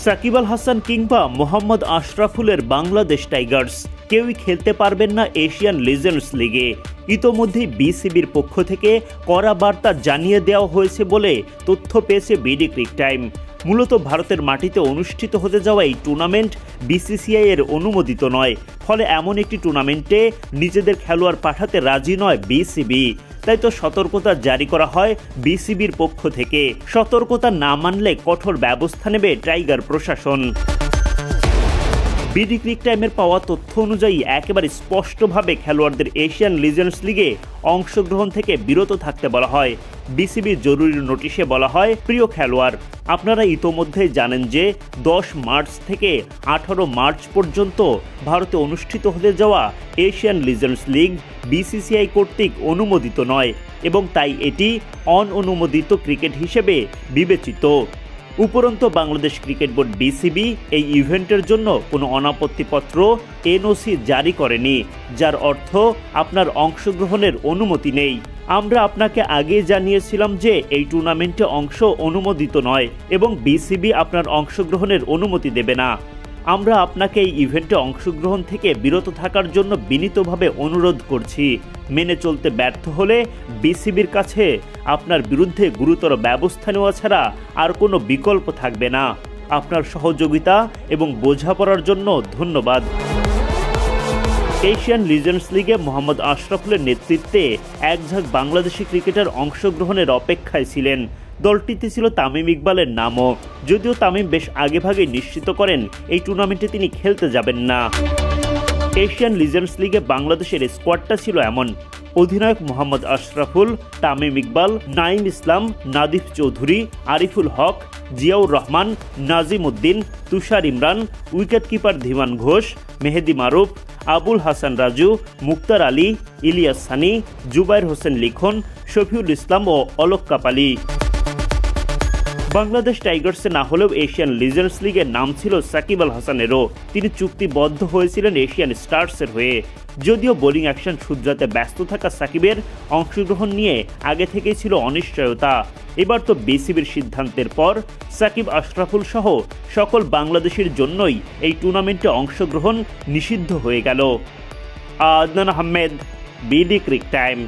সাকিব আল হাসান কিংবা মোহাম্মদ আশরাফুলের বাংলাদেশ টাইগার্স কেউই খেলতে পারবেন না এশিয়ান লিজেন্ডস লিগে। ইতোমধ্যেই বিসিবির পক্ষ থেকে কড়া বার্তা জানিয়ে দেওয়া হয়েছে বলে তথ্য পেয়েছে বিডি ক্রিক টাইম। মূলত ভারতের মাটিতে অনুষ্ঠিত হতে যাওয়া এই টুর্নামেন্ট বিসিসিআই এর অনুমোদিত নয়, ফলে এমন একটি টুর্নামেন্টে নিজেদের খেলোয়াড় পাঠাতে রাজি নয় বিসিবি। তাই তো সতর্কতা জারি করা হয় বিসিবির পক্ষ থেকে। সতর্কতা না মানলে কঠোর ব্যবস্থা নেবে টাইগার প্রশাসন। বিডি ক্রিক টাইমের পাওয়া তথ্য অনুযায়ী একেবারে স্পষ্টভাবে খেলোয়াড়দের এশিয়ান লিজেন্ডস লিগে অংশগ্রহণ থেকে বিরত থাকতে বলা হয়। বিসিবির জরুরি নোটিশে বলা হয়, প্রিয় খেলোয়াড়, আপনারা ইতোমধ্যেই জানেন যে 10 মার্চ থেকে 18 মার্চ পর্যন্ত ভারতে অনুষ্ঠিত হতে যাওয়া এশিয়ান লিজেন্ডস লিগ বিসিসিআই কর্তৃক অনুমোদিত নয় এবং তাই এটি অননুমোদিত ক্রিকেট হিসেবে বিবেচিত। উপরন্তু বাংলাদেশ ক্রিকেট বোর্ড বিসিবি এই ইভেন্টের জন্য কোনো অনাপত্তিপত্র এনওসি জারি করেনি, যার অর্থ আপনার অংশগ্রহণের অনুমতি নেই। আমরা আপনাকে আগে জানিয়েছিলাম যে এই টুর্নামেন্টে অংশ অনুমোদিত নয় এবং বিসিবি আপনার অংশগ্রহণের অনুমতি দেবে না। আমরা আপনাকে এই ইভেন্টে অংশগ্রহণ থেকে বিরত থাকার জন্য বিনীতভাবে অনুরোধ করছি। মেনে চলতে ব্যর্থ হলে বিসিবির কাছে আপনার বিরুদ্ধে গুরুতর ব্যবস্থা নেওয়া ছাড়া আর কোনো বিকল্প থাকবে না। আপনার সহযোগিতা এবং বোঝাপড়ার জন্য ধন্যবাদ। এশিয়ান লিজেন্ডস লিগে মোহাম্মদ আশরাফুলের নেতৃত্বে একঝাঁক বাংলাদেশি ক্রিকেটার অংশগ্রহণের অপেক্ষায় ছিলেন। দলটিতে ছিল তামিম ইকবালের নামও, যদিও তামিম বেশ আগেভাগে নিশ্চিত করেন এই টুর্নামেন্টে তিনি খেলতে যাবেন না। এশিয়ান লিজেন্ডস লিগে বাংলাদেশের স্কোয়াডটা ছিল এমন: অধিনায়ক মোহাম্মদ আশরাফুল, তামিম ইকবাল, নাঈম ইসলাম, নাদিফ চৌধুরী, আরিফুল হক, জিয়াউর রহমান, নাজিম উদ্দিন, তুষার ইমরান, উইকেট কিপার ধীমান ঘোষ, মেহেদি মারুফ, আবুল হাসান রাজু, মুক্তার আলী, ইলিয়াস সানি, জুবাইর হোসেন লিখন, শফিউল ইসলাম ও অলোক কাপালি। বাংলাদেশ টাইগার্সে না হলেও এশিয়ান লিজেন্ডস লিগের নাম ছিল সাকিব আল হাসানেরও। তিনি চুক্তিবদ্ধ হয়েছিলেন এশিয়ান স্টার্সের হয়ে। যদিও বোলিং অ্যাকশন শুধরাতে ব্যস্ত থাকা সাকিবের অংশগ্রহণ নিয়ে আগে থেকেই ছিল অনিশ্চয়তা। এবার তো বিসিবির সিদ্ধান্তের পর সাকিব, আশরাফুল সহ সকল বাংলাদেশের জন্যই এই টুর্নামেন্টে অংশগ্রহণ নিষিদ্ধ হয়ে গেল। Adnan Ahmed, BD cric time.